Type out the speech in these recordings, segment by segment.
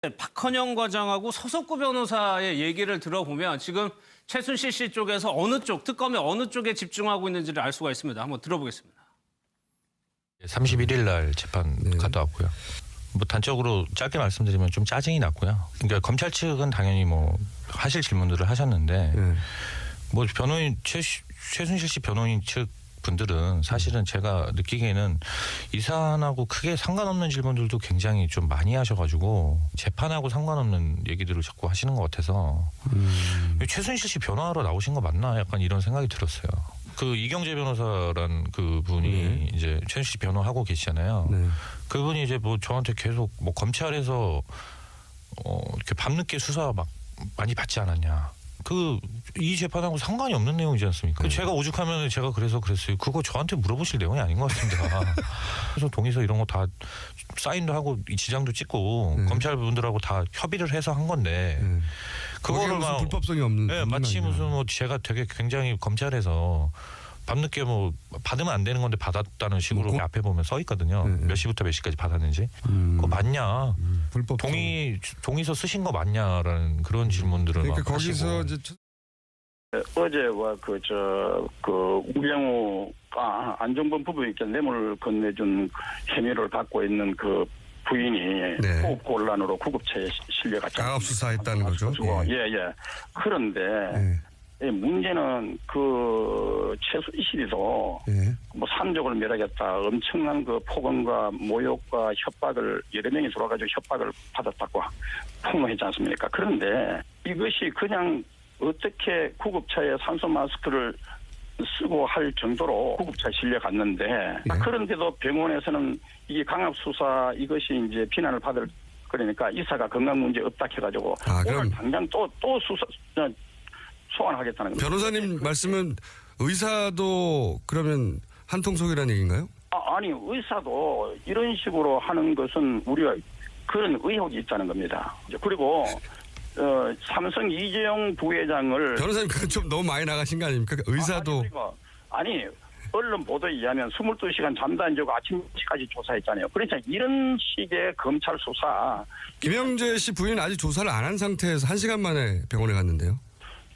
박헌영 과장하고 서석구 변호사의 얘기를 들어보면 지금 최순실 씨 쪽에서 어느 쪽, 특검이 어느 쪽에 집중하고 있는지를 알 수가 있습니다. 한번 들어보겠습니다. 31일 날 재판 갔다 왔고요. 뭐 단적으로 짧게 말씀드리면 좀 짜증이 났고요. 그러니까 검찰 측은 당연히 뭐 하실 질문들을 하셨는데 뭐 변호인 최순실 씨 변호인 측 분들은 사실은 제가 느끼기에는 이 사안하고 크게 상관없는 질문들도 굉장히 좀 많이 하셔가지고 재판하고 상관없는 얘기들을 자꾸 하시는 것 같아서 최순실 씨 변호하러 나오신 거 맞나 약간 이런 생각이 들었어요. 그 이경재 변호사란 그 분이 이제 최순실 씨 변호하고 계시잖아요. 그분이 이제 뭐 저한테 계속 뭐 검찰에서 이렇게 밤늦게 수사 막 많이 받지 않았냐. 이 재판하고 상관이 없는 내용이지 않습니까? 제가 오죽하면 제가 그래서 그랬어요. 그거 저한테 물어보실 내용이 아닌 것 같습니다. 그래서 동의서 이런 거 다 사인도 하고 지장도 찍고 검찰 분들하고 다 협의를 해서 한 건데 그거를 막 불법성이 없는. 네, 마치 무슨 뭐 제가 되게 굉장히 검찰에서 밤늦게 뭐 받으면 안 되는 건데 받았다는 식으로 앞에 보면 써 있거든요. 몇 시부터 몇 시까지 받았는지. 그거 맞냐? 불법 동의서 쓰신 거 맞냐라는 그런 질문들을 그러니까 막 거기서 하시고. 이제 어제와 우병우가 안종범 부부에게 뇌물 건네준 혐의를 받고 있는 그 부인이 호흡 곤란으로 구급차에 실려갔죠. 강압 수사했다는 거죠. 예. 그런데 문제는 그 최순실이도 뭐 산적을 멸하겠다 엄청난 그 폭언과 모욕과 협박을 여러 명이 들어와가지고 협박을 받았다고 폭로했지 않습니까? 그런데 이것이 그냥 어떻게 구급차에 산소 마스크를 쓰고 할 정도로 구급차에 실려갔는데 그런데도 병원에서는 이게 강압 수사 이것이 이제 비난을 받을 그러니까 이사가 건강 문제 없다 해가지고 오늘 당장 또 수사 소환하겠다는 겁니다. 변호사님 말씀은 의사도 그러면 한통속이라는 얘기인가요? 아니 의사도 이런 식으로 하는 것은 우리가 그런 의혹이 있다는 겁니다. 그리고 삼성 이재용 부회장을 변호사님 그건 좀 너무 많이 나가신 거 아닙니까? 의사도 아니 언론 보도에 의하면 22시간 잠도 안 자고 아침 10시까지 조사했잖아요. 그러니까 이런 식의 검찰 수사 김영재 씨 부인은 아직 조사를 안 한 상태에서 1시간 만에 병원에 갔는데요.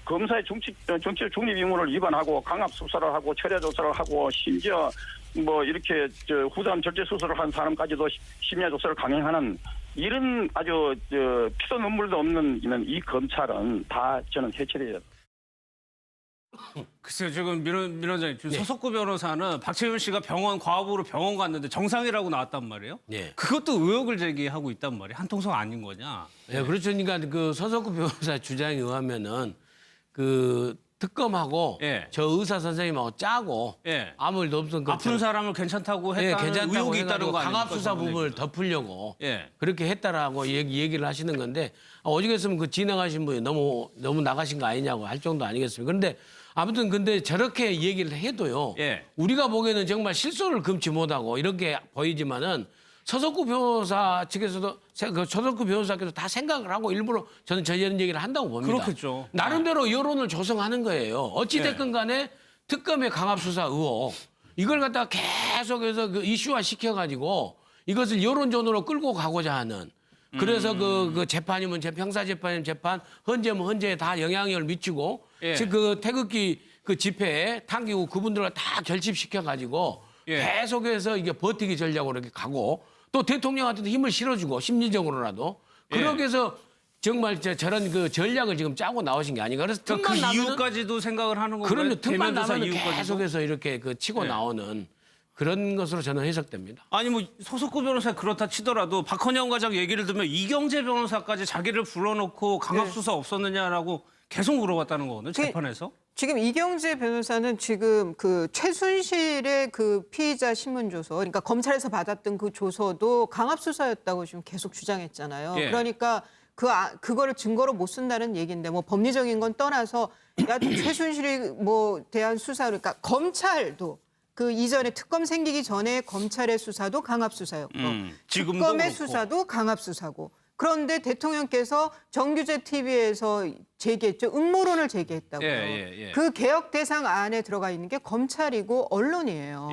검사의 정치적 중립 의무를 위반하고 강압 수사를 하고 철야 조사를 하고 심지어 뭐 이렇게 후담 절제 수술을 한 사람까지도 심야 조사를 강행하는 이런 아주 피도 눈물도 없는 이 검찰은 다 저는 해체돼야. 글쎄요, 지금 민 원장님, 서석구 변호사는 박채윤 씨가 과부로 병원 갔는데 정상이라고 나왔단 말이에요. 그것도 의혹을 제기하고 있단 말이에요. 한통속 아닌 거냐. 그렇죠. 그러니까 그 서석구 변호사 주장에 의하면은 그 특검하고 저 의사 선생님하고 짜고 아무 일도 없던 것처럼 아픈 사람을 괜찮다고 했다는 의혹이 있다는 거 아닙니까? 강압 수사 부분을 덮으려고 그렇게 했다라고 얘기를 하시는 건데 오죽했으면 그 진행하신 분이 너무 나가신 거 아니냐고 할 정도 아니겠습니까? 그런데 아무튼 근데 저렇게 얘기를 해도요. 우리가 보기에는 정말 실소를 금치 못하고 이렇게 보이지만은 서석구 변호사 측에서도 서석구 변호사께서 다 생각을 하고 일부러 저는 이런 얘기를 한다고 봅니다. 그렇겠죠. 나름대로 여론을 조성하는 거예요. 어찌됐건 간에 특검의 강압수사 의혹 이걸 갖다가 계속해서 그 이슈화 시켜가지고 이것을 여론전으로 끌고 가고자 하는 그래서 그 재판이면 형사 재판이면 재판, 헌재면 헌재에 다 영향력을 미치고 그 태극기 그 집회에 당기고 그분들을 다 결집시켜가지고 계속해서 이게 버티기 전략으로 이렇게 가고 또 대통령한테도 힘을 실어주고 심리적으로라도 그렇게 해서 정말 저런 그 전략을 지금 짜고 나오신 게 아닌가. 그래서 그 이유까지도 생각을 하는 거고요. 그럼요. 틈만 나면 이유까지도? 계속해서 이렇게 그 치고 나오는 그런 것으로 저는 해석됩니다. 아니 뭐 서석구 변호사 그렇다 치더라도 박헌영 과장 얘기를 들으면 이경재 변호사까지 자기를 불러놓고 강압 수사 없었느냐라고 계속 물어봤다는 거거든요. 재판에서. 지금 이경재 변호사는 지금 그 최순실의 그 피의자 신문조서, 그러니까 검찰에서 받았던 그 조서도 강압 수사였다고 지금 계속 주장했잖아요. 그러니까 그거를 증거로 못 쓴다는 얘기인데 뭐 법리적인 건 떠나서 최순실이 뭐 대한 수사 그러니까 검찰도 그 이전에 특검 생기기 전에 검찰의 수사도 강압 수사였고 특검의 그렇고. 수사도 강압 수사고. 그런데 대통령께서 정규제 TV에서 제기했죠. 음모론을 제기했다고요. 그 개혁 대상 안에 들어가 있는 게 검찰이고 언론이에요.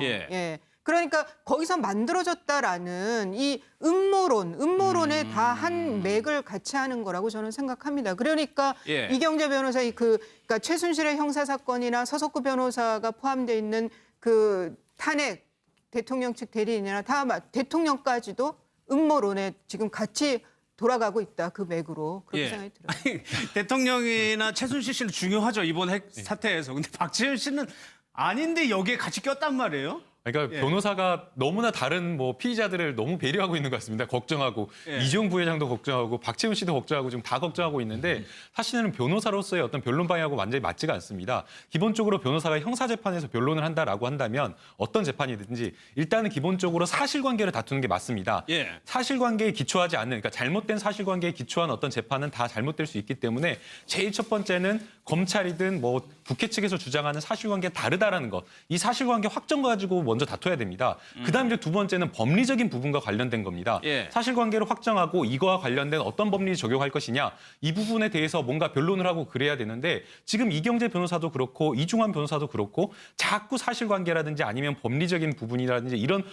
그러니까 거기서 만들어졌다라는 이 음모론에 다 한 맥을 같이 하는 거라고 저는 생각합니다. 그러니까 예. 이경재 변호사의 그러니까 최순실의 형사 사건이나 서석구 변호사가 포함되어 있는 그 탄핵 대통령 측 대리인이나 다 대통령까지도 음모론에 지금 같이 돌아가고 있다. 그 맥으로 그렇게 예. 생각이 들어요. 아니, 대통령이나 최순실 씨는 중요하죠. 이번 핵 사태에서. 근데 박지원 씨는 아닌데 여기에 같이 꼈단 말이에요. 그러니까 예. 변호사가 너무나 다른 뭐 피의자들을 너무 배려하고 있는 것 같습니다. 걱정하고 예. 이재용 부회장도 걱정하고 박채훈 씨도 걱정하고 지금 다 걱정하고 있는데 사실은 변호사로서의 어떤 변론 방향하고 완전히 맞지가 않습니다. 기본적으로 변호사가 형사 재판에서 변론을 한다라고 한다면 어떤 재판이든지 일단은 기본적으로 사실관계를 다투는 게 맞습니다. 예. 사실관계에 기초하지 않는 그러니까 잘못된 사실관계에 기초한 어떤 재판은 다 잘못될 수 있기 때문에 제일 첫 번째는 검찰이든 뭐 국회 측에서 주장하는 사실관계가 다르다라는 것. 이 사실관계 확정 가지고 먼저 다퉈야 됩니다. 그다음 이제 두 번째는 법리적인 부분과 관련된 겁니다. 예. 사실관계를 확정하고 이거와 관련된 어떤 법리를 적용할 것이냐 이 부분에 대해서 뭔가 변론을 하고 그래야 되는데 지금 이경재 변호사도 그렇고 이중환 변호사도 그렇고 자꾸 사실관계라든지 아니면 법리적인 부분이라든지 이런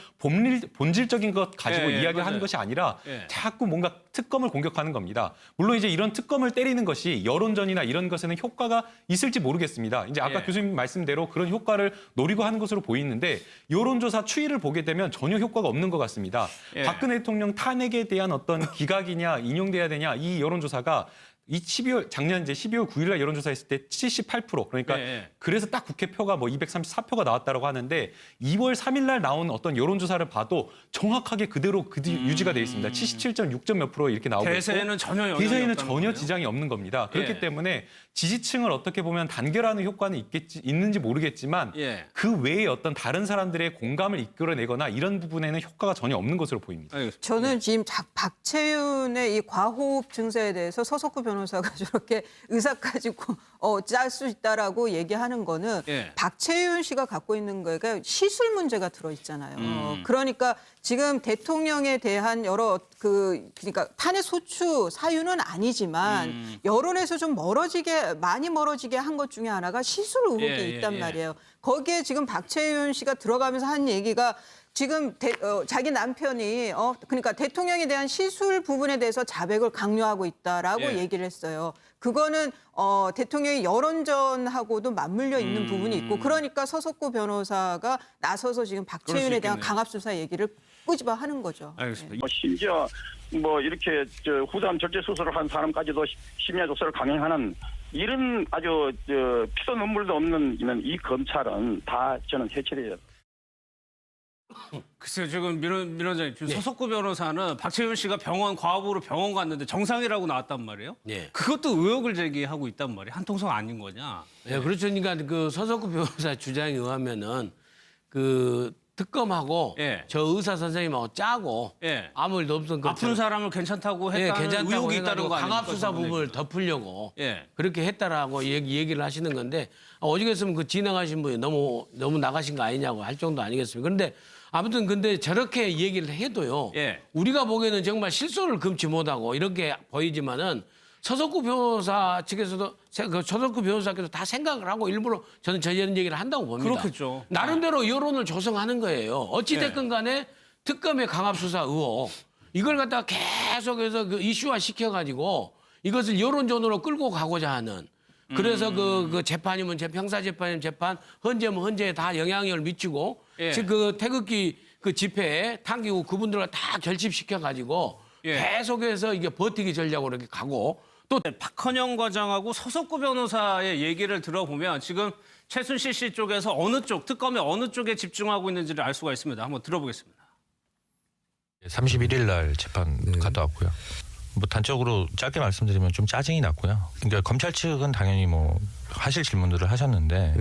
본질적인 것 가지고 예, 이야기를 맞아요. 하는 것이 아니라 예. 자꾸 뭔가 특검을 공격하는 겁니다. 물론 이제 이런 특검을 때리는 것이 여론전이나 이런 것에는 효과가 있을지 모르겠습니다. 이제 아까 예. 교수님 말씀대로 그런 효과를 노리고 하는 것으로 보이는데 여론조사 추이를 보게 되면 전혀 효과가 없는 것 같습니다. 예. 박근혜 대통령 탄핵에 대한 어떤 기각이냐 인용돼야 되냐 이 여론조사가 이 12월 작년 이제 12월 9일 날 여론조사했을 때 78% 그러니까 예. 그래서 딱 국회 표가 뭐 234표가 나왔다라고 하는데 2월 3일 날 나온 어떤 여론조사를 봐도 정확하게 그대로 유지가 돼 있습니다. 77.6점 몇 프로 이렇게 나오고 대세에는 있고 전혀 영향이 대세에는 없다는 전혀 거예요? 지장이 없는 겁니다. 그렇기 예. 때문에 지지층을 어떻게 보면 단결하는 효과는 있는지 모르겠지만 예. 그 외에 어떤 다른 사람들의 공감을 이끌어내거나 이런 부분에는 효과가 전혀 없는 것으로 보입니다. 알겠습니다. 저는 지금 박채윤의 이 과호흡 증세에 대해서 서석구 변호사가 저렇게 의사 가지고 짤 수 있다라고 얘기하는 거는 예. 박채윤 씨가 갖고 있는 거가 시술 문제가 들어 있잖아요. 그러니까 지금 대통령에 대한 여러 그러니까 탄핵 소추 사유는 아니지만 여론에서 좀 많이 멀어지게 한 것 중에 하나가 시술 의혹이 예, 있단 예. 말이에요. 거기에 지금 박채윤 씨가 들어가면서 한 얘기가 지금 자기 남편이 그러니까 대통령에 대한 시술 부분에 대해서 자백을 강요하고 있다라고 예. 얘기를 했어요. 그거는 대통령이 여론전하고도 맞물려 있는 부분이 있고 그러니까 서석구 변호사가 나서서 지금 박채윤에 대한 있겠네요. 강압 수사 얘기를 끄집어 하는 거죠. 알겠습니다. 뭐 심지어 뭐 이렇게 후담 절제 수술을 한 사람까지도 심야 조사를 강행하는 이런 아주 피도 눈물도 없는 이 검찰은 다 저는 해체돼야. 글쎄요, 지금 민 원장님, 지금 네. 서석구 변호사는 박채윤 씨가 과업으로 병원 갔는데 정상이라고 나왔단 말이에요. 네. 그것도 의혹을 제기하고 있단 말이에요. 한통속 아닌 거냐. 예, 그렇죠. 그러니까 그 서석구 변호사 주장에 의하면은 그 특검하고 예. 저 의사 선생님하고 짜고 예. 아무 일도 없던 아픈 사람을 괜찮다고 예, 했다는 괜찮다고 의혹이 있다는 해가지고 거 아닙니까? 강압 수사 저번에. 부분을 덮으려고 예. 그렇게 했다라고 얘기를 하시는 건데 어저께였으면 그 진행하신 분이 너무 나가신 거 아니냐고 할 정도 아니겠습니까? 그런데 아무튼 근데 저렇게 얘기를 해도요. 예. 우리가 보기에는 정말 실소를 금치 못하고 이렇게 보이지만은 서석구 변호사 측에서도 서석구 변호사께서 다 생각을 하고 일부러 저는 이런 얘기를 한다고 봅니다. 그렇겠죠. 나름대로 여론을 조성하는 거예요. 어찌됐건 간에 특검의 강압 수사 의혹 이걸 갖다가 계속해서 그 이슈화 시켜가지고 이것을 여론전으로 끌고 가고자 하는 그래서 그 재판이면 형사 재판이면 재판, 헌재면 헌재에 다 영향력을 미치고 예. 즉 그 태극기 그 집회에 당기고 그분들을 다 결집시켜가지고 예. 계속해서 이게 버티기 전략으로 이렇게 가고 또 박헌영 과장하고 서석구 변호사의 얘기를 들어보면 지금 최순실 씨 쪽에서 어느 쪽, 특검의 어느 쪽에 집중하고 있는지를 알 수가 있습니다. 한번 들어보겠습니다. 31일 날 재판 갔다 왔고요. 뭐 단적으로 짧게 말씀드리면 좀 짜증이 났고요. 그러니까 검찰 측은 당연히 뭐 하실 질문들을 하셨는데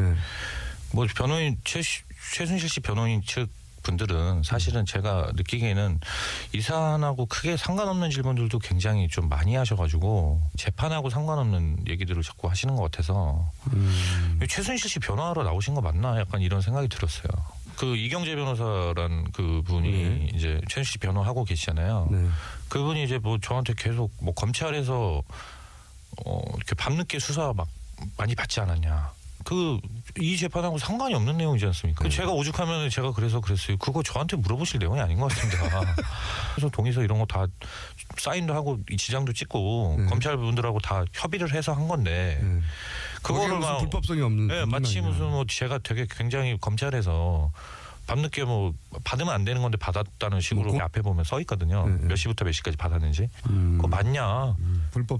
뭐 변호인 최순실 씨 변호인 측 분들은 사실은 제가 느끼기에는 이 사안하고 크게 상관없는 질문들도 굉장히 좀 많이 하셔가지고 재판하고 상관없는 얘기들을 자꾸 하시는 것 같아서 최순실 씨 변호하러 나오신 거 맞나 약간 이런 생각이 들었어요. 그 이경재 변호사란 그 분이 이제 최순실 씨 변호하고 계시잖아요. 그분이 이제 뭐 저한테 계속 뭐 검찰에서 이렇게 밤늦게 수사 막 많이 받지 않았냐. 이 재판하고 상관이 없는 내용이지 않습니까? 제가 오죽하면 제가 그래서 그랬어요. 그거 저한테 물어보실 내용이 아닌 것 같습니다. 그래서 동의서 이런 거 다 사인도 하고 지장도 찍고 검찰분들하고 다 협의를 해서 한 건데 그거를 무슨 막 불법성이 없는. 네, 마치 아니냐. 무슨 뭐 제가 되게 굉장히 검찰에서 밤늦게 뭐 받으면 안 되는 건데 받았다는 식으로 앞에 보면 써 있거든요. 몇 시부터 몇 시까지 받았는지. 그거 맞냐? 불법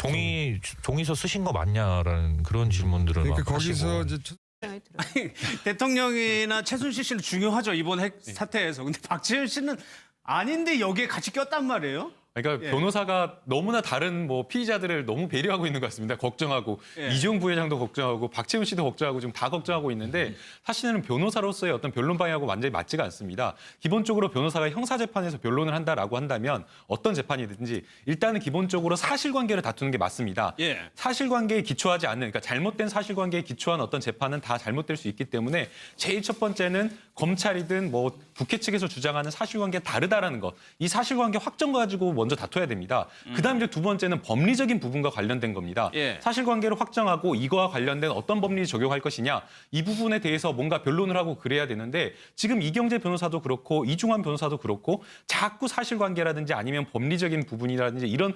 동의서 쓰신 거 맞냐라는 그런 질문들을 그러니까 막 거기서 하시고. 이제 대통령이나 최순실 씨는 중요하죠 이번 핵 사태에서. 근데 박지원 씨는 아닌데 여기에 같이 꼈단 말이에요. 그러니까 예. 변호사가 너무나 다른 뭐 피의자들을 너무 배려하고 있는 것 같습니다. 걱정하고 예. 이재용 부회장도 걱정하고 박채훈 씨도 걱정하고 지금 다 걱정하고 있는데 사실은 변호사로서의 어떤 변론 방향하고 완전히 맞지가 않습니다. 기본적으로 변호사가 형사 재판에서 변론을 한다라고 한다면 어떤 재판이든지 일단은 기본적으로 사실관계를 다투는 게 맞습니다. 예. 사실관계에 기초하지 않는 그러니까 잘못된 사실관계에 기초한 어떤 재판은 다 잘못될 수 있기 때문에 제일 첫 번째는 검찰이든 뭐 국회 측에서 주장하는 사실관계가 다르다라는 것. 이 사실관계 확정 가지고 먼저 다퉈야 됩니다. 그다음 이제 두 번째는 법리적인 부분과 관련된 겁니다. 예. 사실관계를 확정하고 이거와 관련된 어떤 법리를 적용할 것이냐 이 부분에 대해서 뭔가 변론을 하고 그래야 되는데 지금 이경재 변호사도 그렇고 이중환 변호사도 그렇고 자꾸 사실관계라든지 아니면 법리적인 부분이라든지 이런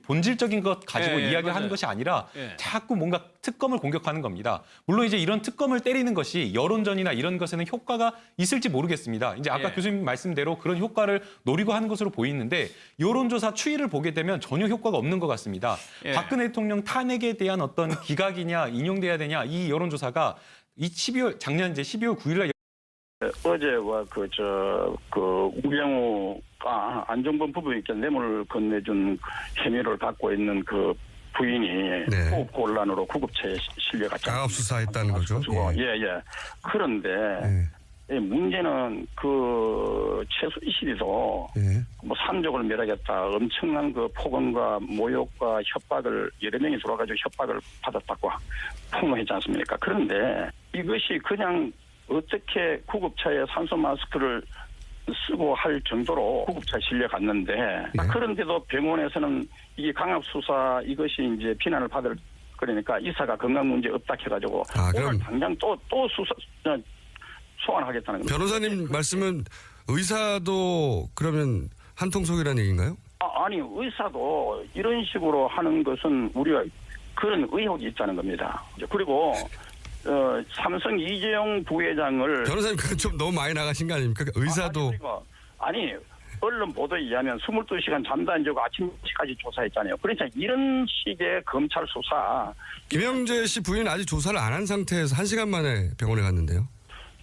본질적인 것 가지고 예, 예, 이야기를 하는 맞아요. 것이 아니라 예. 자꾸 뭔가 특검을 공격하는 겁니다. 물론 이제 이런 특검을 때리는 것이 여론전이나 이런 것에는 효과가 있을지 모르겠습니다. 이제 아까 예. 교수님 말씀대로 그런 효과를 노리고 하는 것으로 보이는데 여론조사 추이를 보게 되면 전혀 효과가 없는 것 같습니다. 예. 박근혜 대통령 탄핵에 대한 어떤 기각이냐 인용돼야 되냐 이 여론조사가 작년 이제 12월 9일 날 어제와 우병우가 안종범 부부에게 뇌물을 건네준 혐의를 받고 있는 그 부인이 네. 호흡 곤란으로 구급차에 실려갔죠. 강압 수사했다는 거죠. 예. 그런데 이 문제는 그 최순실이도 뭐 산적을 멸하겠다 엄청난 그 폭언과 모욕과 협박을 여러 명이 들어와가지고 협박을 받았다고 폭로했지 않습니까? 그런데 이것이 그냥 어떻게 구급차에 산소 마스크를 쓰고 할 정도로 구급차에 실려갔는데 그런데도 병원에서는 이 강압 수사 이것이 이제 비난을 받을 그러니까 이사가 건강 문제 없다 해가지고 그럼 오늘 당장 또 수사 소환하겠다는 겁니다. 변호사님 말씀은 의사도 그러면 한통속이라는 얘기인가요? 아니 의사도 이런 식으로 하는 것은 우리가 그런 의혹이 있다는 겁니다. 그리고 삼성 이재용 부회장을 변호사님 그건 좀 너무 많이 나가신 거 아닙니까? 의사도 아니 언론 보도에 의하면 22시간 잠도 안 자고 아침 10시까지 조사했잖아요. 그러니까 이런 식의 검찰 수사 김영재 씨 부인 아직 조사를 안 한 상태에서 1시간 만에 병원에 갔는데요.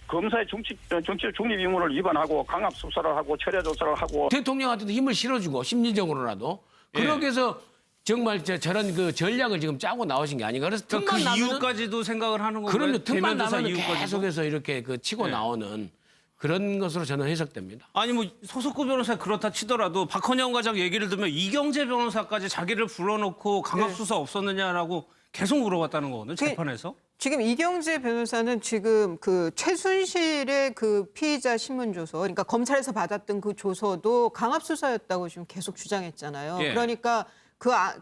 검사의 정치적 중립 의무를 위반하고 강압 수사를 하고 철야 조사를 하고 대통령한테도 힘을 실어주고 심리적으로라도 그러기 위해서 정말 저런 그 전략을 지금 짜고 나오신 게 아닌가. 그래서 그 틈만 나면 이유까지도 생각을 하는 건가요? 그럼요. 틈만 대면 조사 나면 이유까지도? 계속해서 이렇게 그 치고 네. 나오는 그런 것으로 저는 해석됩니다. 아니 뭐 소속구 변호사 그렇다 치더라도 박헌영 과장 얘기를 들으면 이경재 변호사까지 자기를 불러놓고 강압 수사 없었느냐라고 계속 물어봤다는 거거든요. 재판에서. 지금 이경재 변호사는 지금 그 최순실의 그 피의자 신문 조서, 그러니까 검찰에서 받았던 그 조서도 강압 수사였다고 지금 계속 주장했잖아요. 예. 그러니까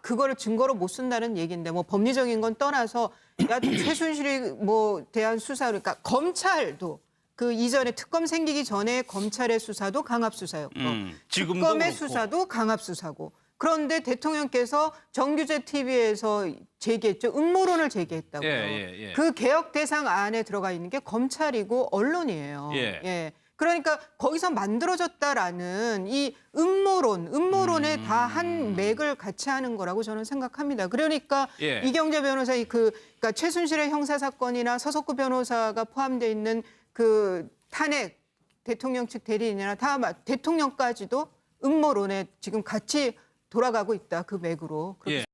그거를 증거로 못 쓴다는 얘기인데 뭐 법리적인 건 떠나서 야 최순실이 뭐 대한 수사 그러니까 검찰도 그 이전에 특검 생기기 전에 검찰의 수사도 강압 수사였고 지금도 특검의 그렇고. 수사도 강압 수사고. 그런데 대통령께서 정규제 TV에서 제기했죠. 음모론을 제기했다고요. 예. 그 개혁 대상 안에 들어가 있는 게 검찰이고 언론이에요. 예. 그러니까 거기서 만들어졌다라는 이 음모론에 다 한 맥을 같이 하는 거라고 저는 생각합니다. 그러니까 예. 이경재 변호사의 그러니까 최순실의 형사 사건이나 서석구 변호사가 포함되어 있는 그 탄핵 대통령 측 대리인이나 다 대통령까지도 음모론에 지금 같이 돌아가고 있다 그 맥으로. 그렇게